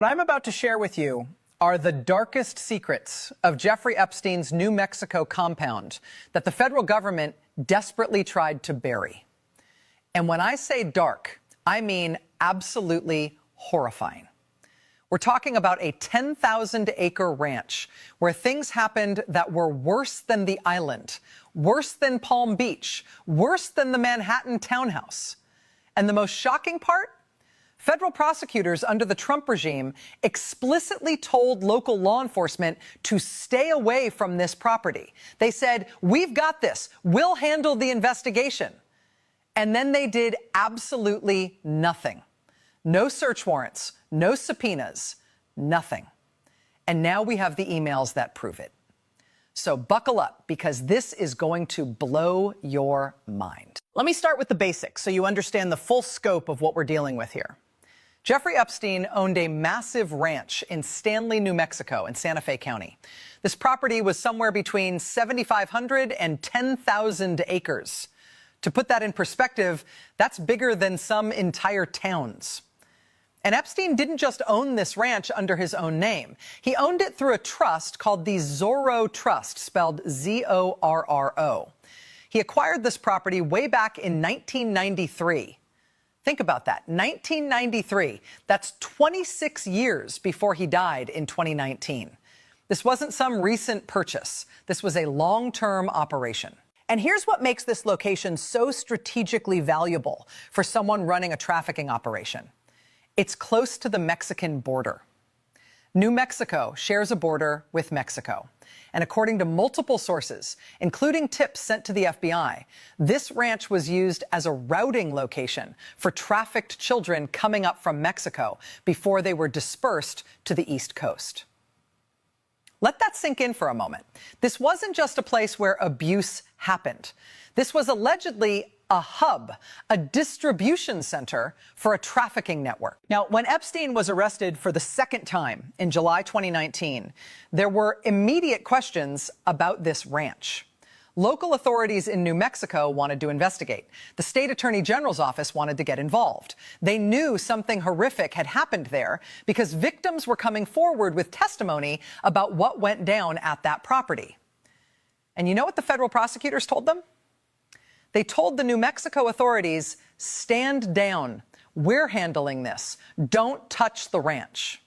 What I'm about to share with you are the darkest secrets of Jeffrey Epstein's New Mexico compound that the federal government desperately tried to bury. And when I say dark, I mean absolutely horrifying. We're talking about a 10,000-acre ranch where things happened that were worse than the island, worse than Palm Beach, worse than the Manhattan townhouse. And the most shocking part? Federal prosecutors under the Trump regime explicitly told local law enforcement to stay away from this property. They said, "We've got this. We'll handle the investigation." And then they did absolutely nothing. No search warrants, no subpoenas, nothing. And now we have the emails that prove it. So buckle up, because this is going to blow your mind. Let me start with the basics so you understand the full scope of what we're dealing with here. Jeffrey Epstein owned a massive ranch in Stanley, New Mexico, in Santa Fe County. This property was somewhere between 7,500 and 10,000 acres. To put that in perspective, that's bigger than some entire towns. And Epstein didn't just own this ranch under his own name. He owned it through a trust called the Zorro Trust, spelled Z-O-R-R-O. He acquired this property way back in 1993. Think about that, 1993. That's 26 years before he died in 2019. This wasn't some recent purchase. This was a long-term operation. And here's what makes this location so strategically valuable for someone running a trafficking operation. It's close to the Mexican border. New Mexico shares a border with Mexico. And according to multiple sources, including tips sent to the FBI, this ranch was used as a routing location for trafficked children coming up from Mexico before they were dispersed to the East Coast. Let that sink in for a moment. This wasn't just a place where abuse happened. This was allegedly a hub, a distribution center for a trafficking network. Now, when Epstein was arrested for the second time in July 2019, there were immediate questions about this ranch. Local authorities in New Mexico wanted to investigate. The state attorney general's office wanted to get involved. They knew something horrific had happened there because victims were coming forward with testimony about what went down at that property. And you know what the federal prosecutors told them? They told the New Mexico authorities, "Stand down. We're handling this. Don't touch the ranch."